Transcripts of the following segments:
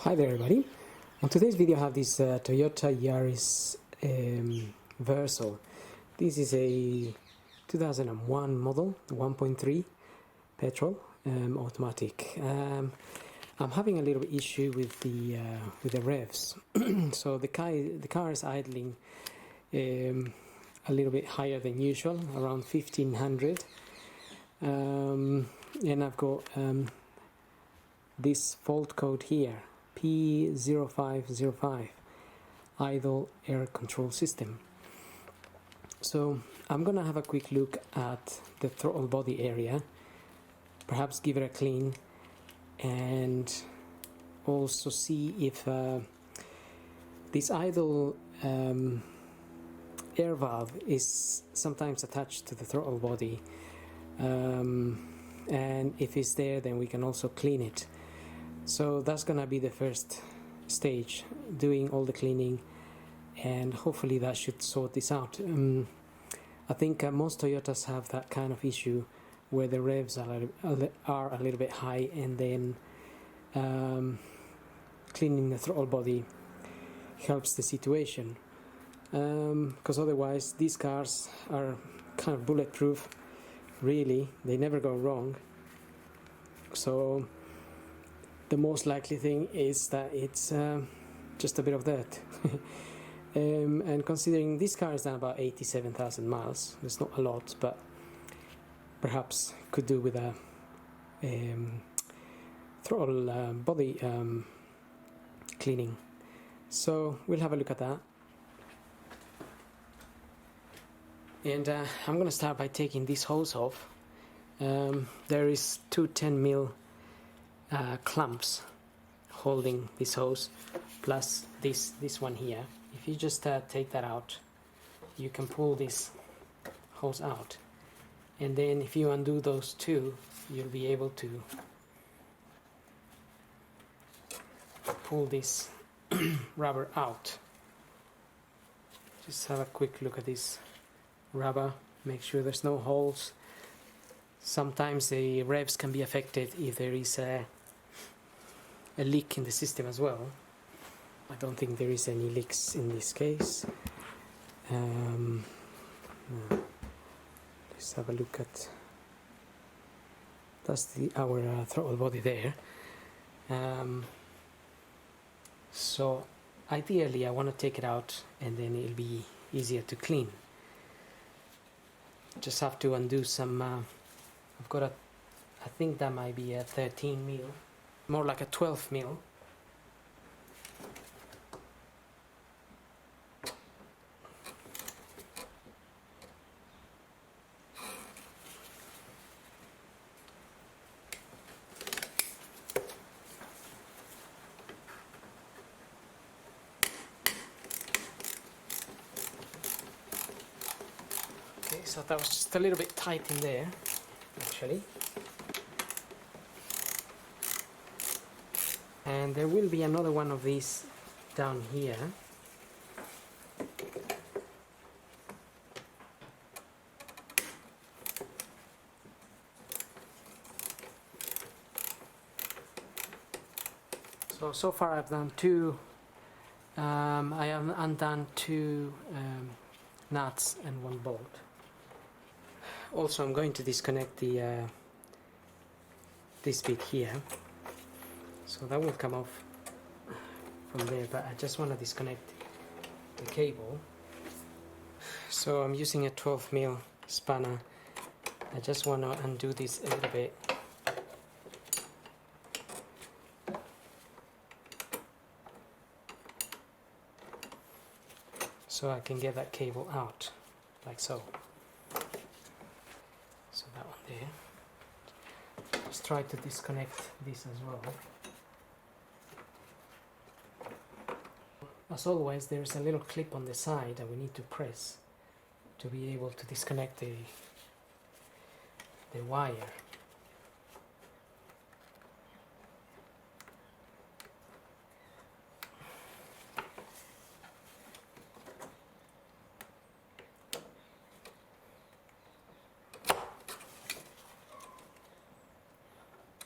Hi there everybody. On today's video I have this Toyota Yaris Verso. This is a 2001 model, 1.3 petrol automatic. I'm having a little issue with the revs. So the car is idling a little bit higher than usual, around 1500, and I've got this fault code here, p0505, idle air control system. So I'm gonna have a quick look at the throttle body area, perhaps give it a clean, and also see if this idle air valve is sometimes attached to the throttle body, and if it's there, then we can also clean it. So that's gonna be the first stage, doing all the cleaning, and hopefully that should sort this out. I think most Toyotas have that kind of issue where the revs are a little bit high, and then cleaning the throttle body helps the situation, because otherwise these cars are kind of bulletproof, really, they never go wrong. So the most likely thing is that it's just a bit of dirt. And considering this car is done about 87,000 miles, it's not a lot, but perhaps could do with a throttle body cleaning. So we'll have a look at that. And I'm going to start by taking this hose off. There is two 10mm clamps holding this hose, plus this one here. If you just take that out, you can pull this hose out, and then if you undo those two, you'll be able to pull this rubber out. Just have a quick look at this rubber, make sure there's no holes. Sometimes the revs can be affected if there is a leak in the system as well. I don't think there is any leaks in this case. Let's have a look at, that's our throttle body there. So ideally I want to take it out, and then it'll be easier to clean. Just have to undo some I've got I think that might be a 13mm, more like a 12mm. Okay, so that was just a little bit tight in there, actually. And there will be another one of these down here. So far I've done two, I have undone two nuts and one bolt. Also I'm going to disconnect the this bit here, so that will come off from there, but I just want to disconnect the cable. So I'm using a 12mm spanner. I just want to undo this a little bit. So I can get that cable out, like so. So that one there. Just try to disconnect this as well. As always, there's a little clip on the side that we need to press to be able to disconnect the wire.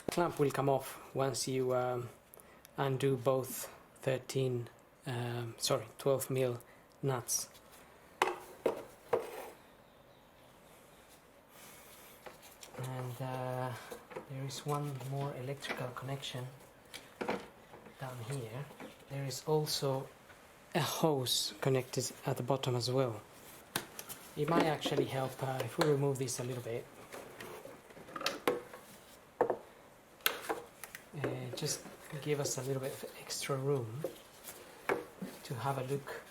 The clamp will come off once you undo both 12 mil nuts. And there is one more electrical connection down here. There is also a hose connected at the bottom as well. It might actually help if we remove this a little bit. Just give us a little bit of extra room to have a look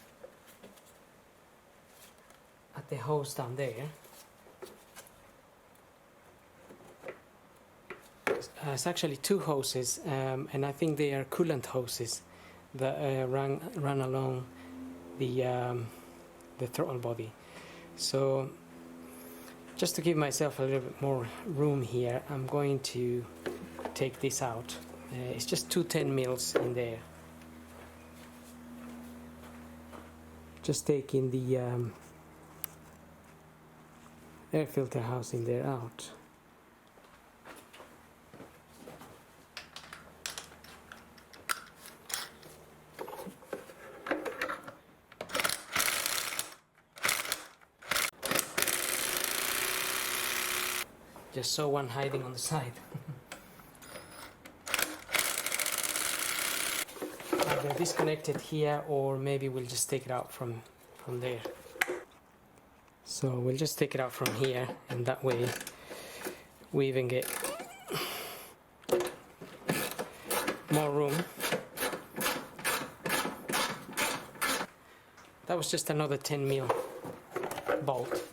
at the hose down there. It's actually two hoses, and I think they are coolant hoses that run along the throttle body. So just to give myself a little bit more room here, I'm going to take this out. It's just two 10 mils in there. Just taking the air filter housing there out. Just saw one hiding on the side. Either disconnect it here, or maybe we'll just take it out from there. So we'll just take it out from here, and that way we even get more room. That was just another 10 mil bolt.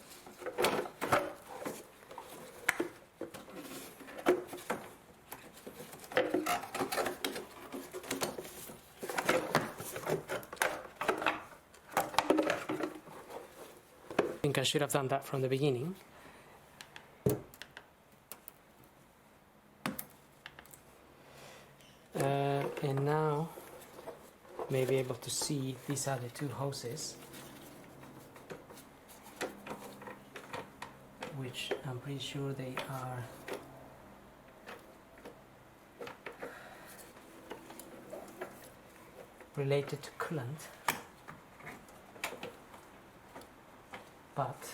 I think I should have done that from the beginning. And now may be able to see these are the two hoses, which I'm pretty sure they are related to coolant. But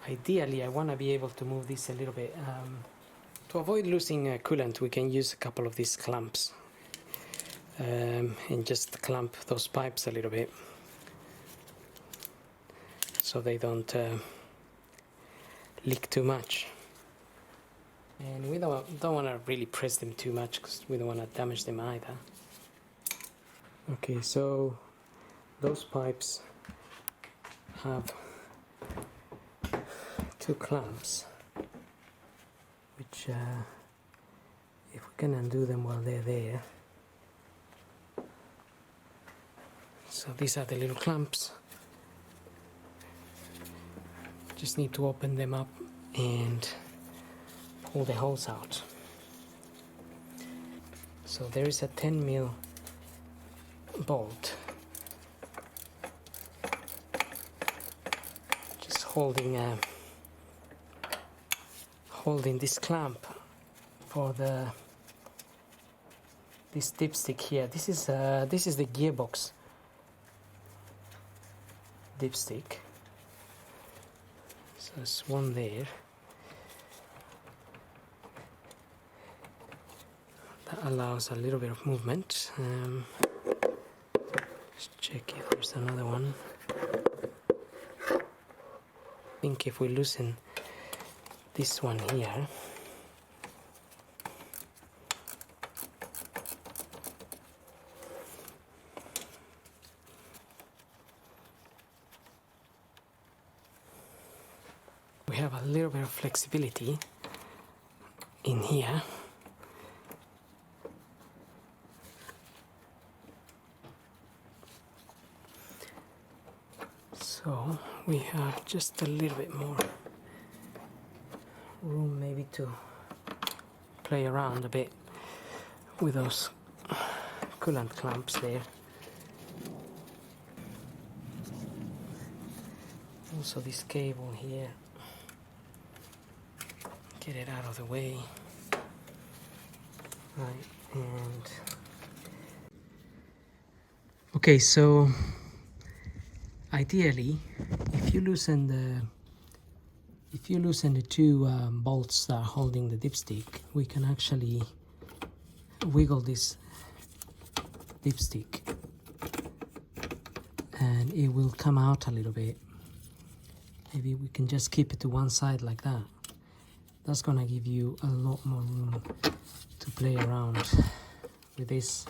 ideally I want to be able to move this a little bit. To avoid losing coolant, we can use a couple of these clamps and just clamp those pipes a little bit so they don't leak too much. And we don't want to really press them too much because we don't want to damage them either. Okay, so those pipes have two clamps, which if we can undo them while they're there. So these are the little clamps. Just need to open them up and pull the holes out. So there is a 10 mil bolt just holding this clamp for this dipstick here. This is the gearbox dipstick. So there's one there. That allows a little bit of movement. Let's check if there's another one. I think if we loosen this one here, we have a little bit of flexibility in here. So we have just a little bit more room maybe to play around a bit with those coolant clamps there. Also this cable here. get it out of the way. Right, and okay, so ideally, if you loosen the two bolts that are holding the dipstick, we can actually wiggle this dipstick and it will come out a little bit. Maybe we can just keep it to one side like that. That's gonna give you a lot more room to play around with this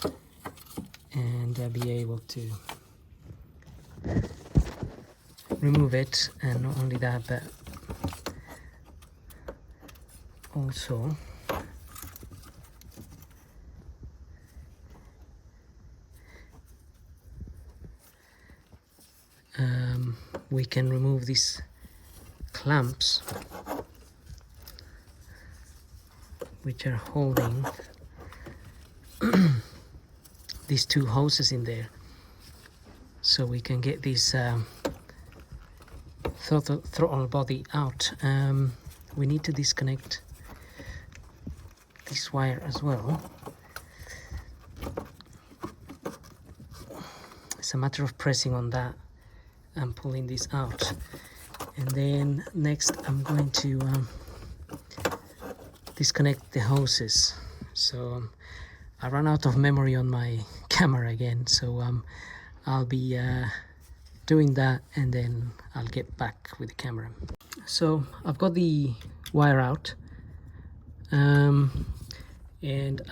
and be able to remove it. And not only that, but also we can remove these clamps which are holding these two hoses in there, so we can get this throttle body out. We need to disconnect this wire as well. It's a matter of pressing on that and pulling this out. And then next I'm going to disconnect the hoses. So I ran out of memory on my camera again, so I'll be doing that and then I'll get back with the camera. So I've got the wire out and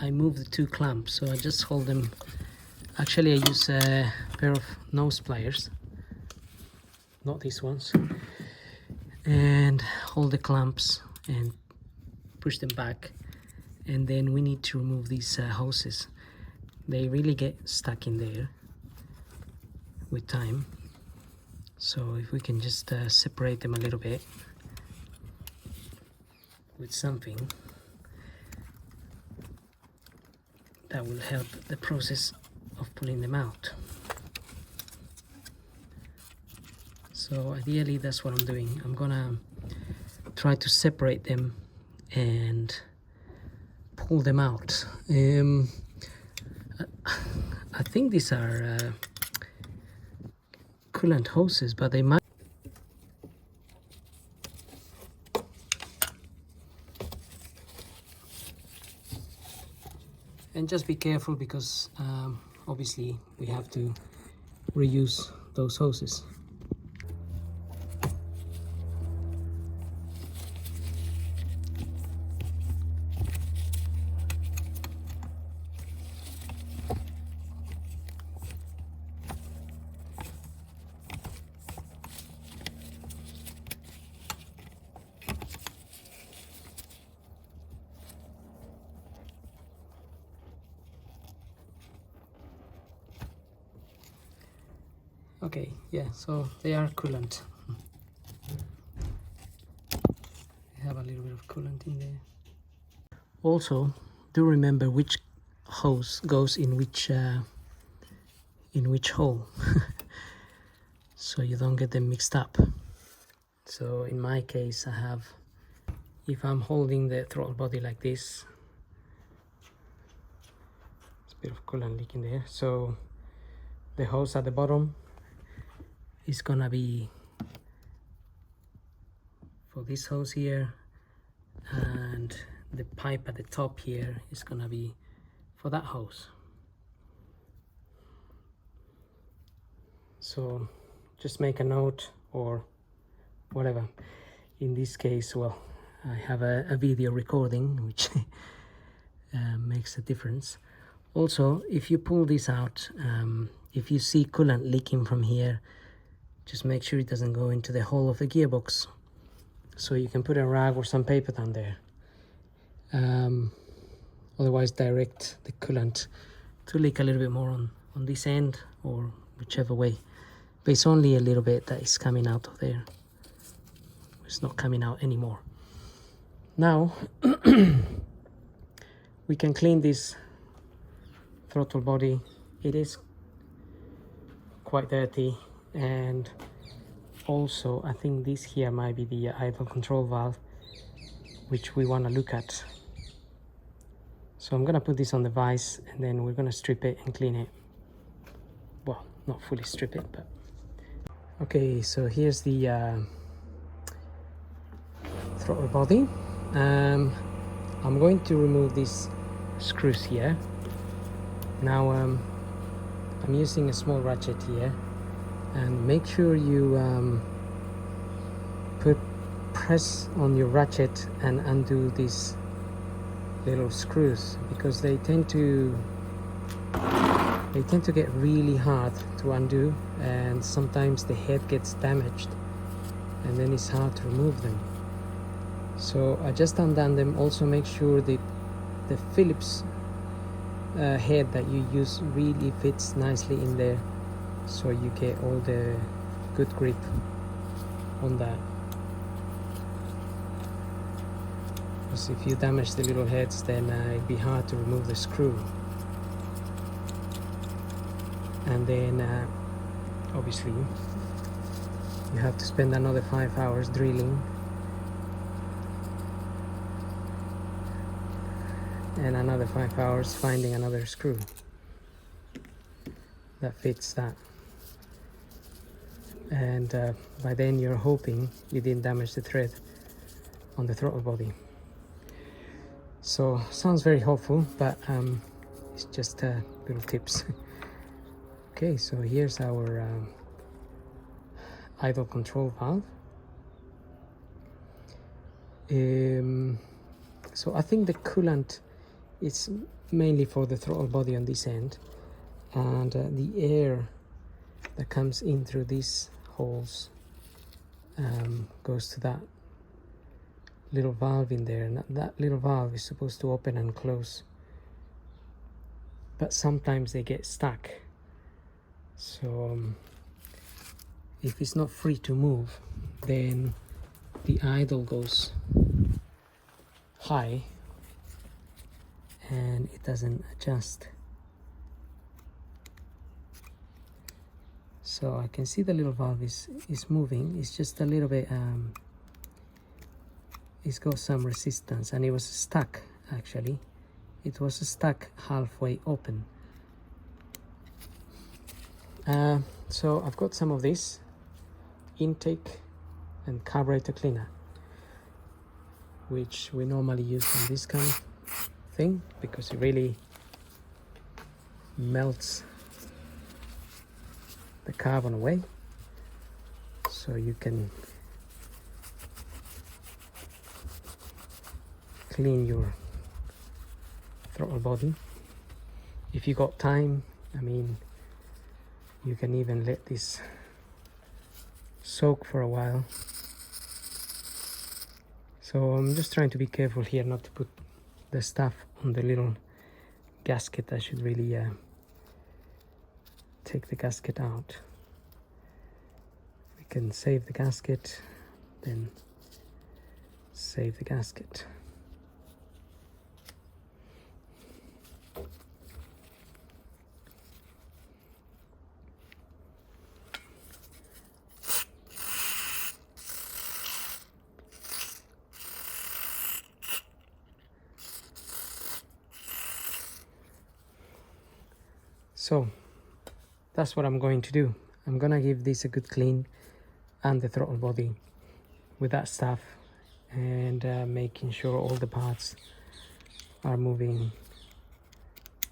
I move the two clamps, so I just hold them. Actually I use a pair of nose pliers, not these ones, and hold the clamps and push them back, and then we need to remove these hoses. They really get stuck in there with time, so if we can just separate them a little bit with something, that will help the process of pulling them out. So ideally that's what I'm doing. I'm gonna try to separate them and pull them out. I think these are coolant hoses, but they might. And just be careful, because obviously we have to reuse those hoses. Okay, yeah, so they are coolant. They have a little bit of coolant in there. Also, do remember which hose goes in which hole, so you don't get them mixed up. So in my case, I have, if I'm holding the throttle body like this, it's a bit of coolant leak in there, so the hose at the bottom is gonna be for this hose here, and the pipe at the top here is gonna be for that hose. So just make a note or whatever. In this case, well, I have a video recording, which makes a difference. Also, if you pull this out, if you see coolant leaking from here, just make sure it doesn't go into the hole of the gearbox. So you can put a rag or some paper down there. Otherwise direct the coolant to leak a little bit more on this end, or whichever way. But it's only a little bit that is coming out of there. It's not coming out anymore. Now we can clean this throttle body. It is quite dirty, and also I think this here might be the idle control valve. which we want to look at. So I'm gonna put this on the vise, and then we're gonna strip it and clean it. Well, not fully strip it, but okay. So here's the throttle body. I'm going to remove these screws here. Now I'm using a small ratchet here, and make sure you press on your ratchet and undo these little screws, because they tend to get really hard to undo, and sometimes the head gets damaged and then it's hard to remove them. So I just undone them. Also make sure the Phillips head that you use really fits nicely in there, so you get all the good grip on that. Because if you damage the little heads, then it'd be hard to remove the screw. And then obviously you have to spend another 5 hours drilling, and another 5 hours finding another screw that fits that. And by then you're hoping you didn't damage the thread on the throttle body. So sounds very hopeful, but it's just little tips. Okay, so here's our idle control valve. So I think the coolant is mainly for the throttle body on this end, and the air that comes in through these holes goes to that little valve in there, and that little valve is supposed to open and close, but sometimes they get stuck. So if it's not free to move, then the idle goes high and it doesn't adjust. So I can see the little valve is moving. It's just a little bit it's got some resistance, and it was stuck. Actually it was stuck halfway open. So I've got some of this intake and carburetor cleaner, which we normally use on this kind of thing because it really melts the carbon away, so you can clean your throttle body. If you got time, I mean, you can even let this soak for a while. So I'm just trying to be careful here not to put the stuff on the little gasket. I should really take the gasket out. We can save the gasket, then save the gasket. So that's what I'm going to do. I'm gonna give this a good clean, and the throttle body with that stuff, and making sure all the parts are moving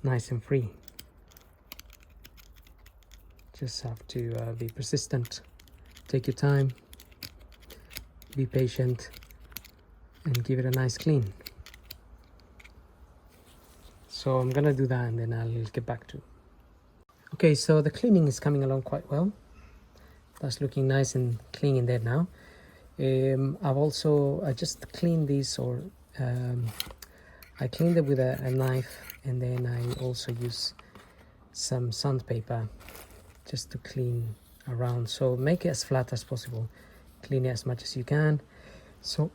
nice and free. Just have to be persistent, take your time, be patient, and give it a nice clean. So I'm gonna do that, and then I'll get back to it. Okay, so the cleaning is coming along quite well. That's looking nice and clean in there now. I just cleaned this, or I cleaned it with a knife, and then I also use some sandpaper just to clean around. So make it as flat as possible, clean it as much as you can. So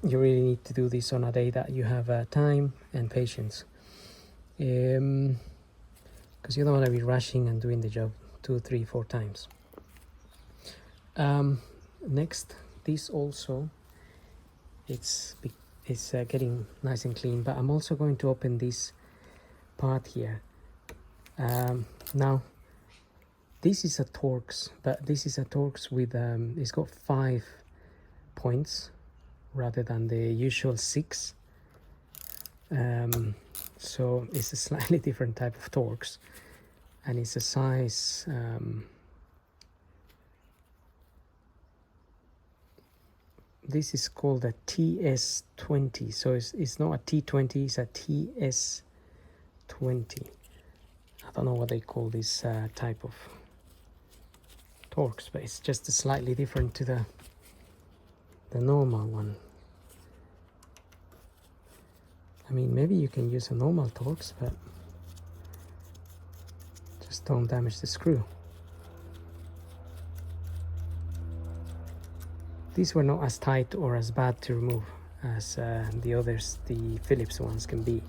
you really need to do this on a day that you have time and patience, because you don't want to be rushing and doing the job 2, 3, 4 times. Next, this also, it's is getting nice and clean. But I'm also going to open this part here. Now this is a Torx, but this is a Torx with it's got 5 points rather than the usual 6. So it's a slightly different type of Torx, and it's a size this is called a TS20, so it's not a T20, it's a TS20. I don't know what they call this type of Torx, but it's just slightly different to the normal one. I mean, maybe you can use a normal Torx, but just don't damage the screw. These were not as tight or as bad to remove as the others, the Phillips ones, can be.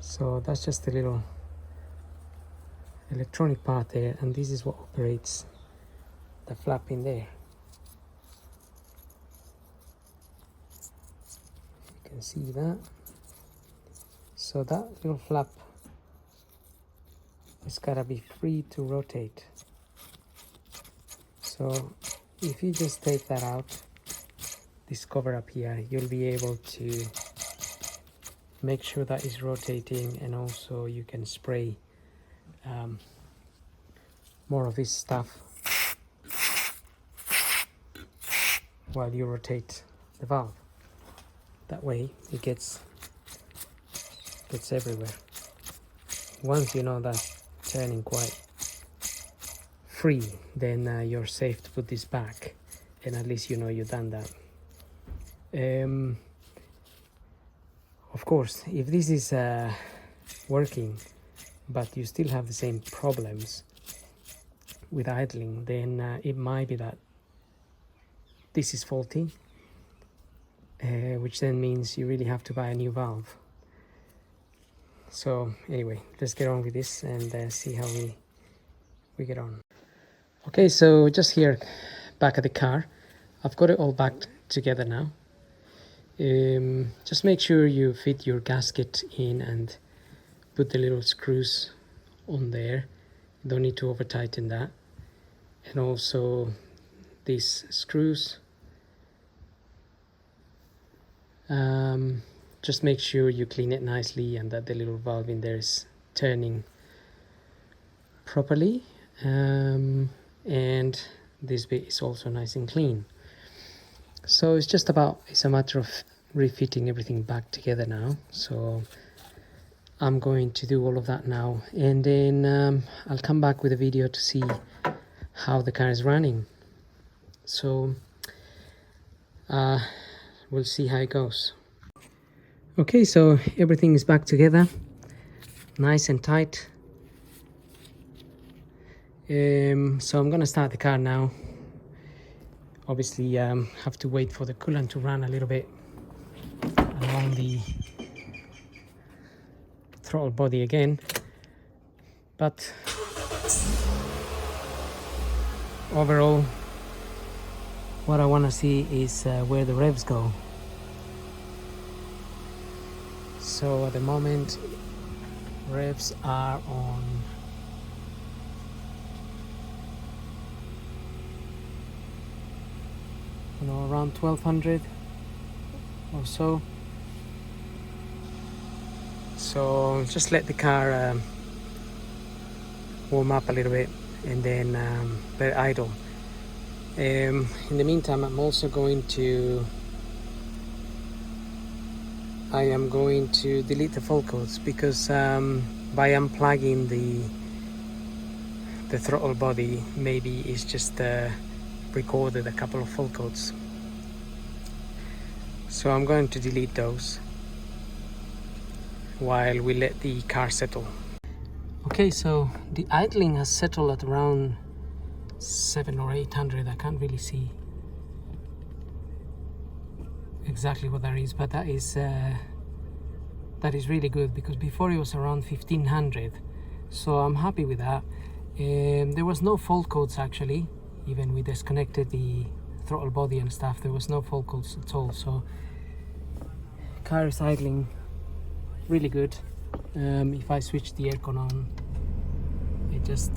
So that's just a little electronic part there, and this is what operates the flap in there. You can see that. So that little flap is gotta be free to rotate. So if you just take that out, this cover up here, you'll be able to make sure that is rotating, and also you can spray more of this stuff while you rotate the valve. That way it gets everywhere. Once you know that's turning quite free, then you're safe to put this back, and at least you know you've done that. Of course, if this is working but you still have the same problems with idling, then it might be that this is faulty, which then means you really have to buy a new valve. So anyway, let's get on with this and see how we get on. Okay, so just here back at the car, I've got it all back together now. Just make sure you fit your gasket in and put the little screws on there. You don't need to over tighten that. And also these screws, just make sure you clean it nicely and that the little valve in there is turning properly, and this bit is also nice and clean. So it's a matter of refitting everything back together now. So I'm going to do all of that now, and then I'll come back with a video to see how the car is running. So we'll see how it goes. Okay, so everything is back together, nice and tight. So I'm gonna start the car now. Obviously have to wait for the coolant to run a little bit along the throttle body again, but overall what I want to see is where the revs go. So at the moment revs are on around 1200 or so. So just let the car warm up a little bit and then let it idle. In the meantime, I am going to delete the fault codes, because by unplugging the throttle body, maybe it's just recorded a couple of fault codes. So I'm going to delete those while we let the car settle. Okay, so the idling has settled at around 700 or 800. I can't really see exactly what that is, but that is really good, because before it was around 1500. So I'm happy with that. There was no fault codes actually, even we disconnected the throttle body and stuff, there was no fault codes at all. So car is idling really good. If I switch the aircon on, it just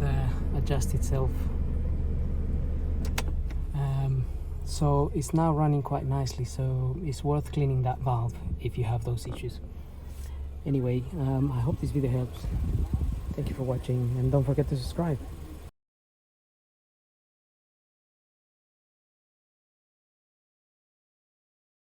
adjusts itself. So it's now running quite nicely, so it's worth cleaning that valve if you have those issues. Anyway, I hope this video helps. Thank you for watching, and don't forget to subscribe.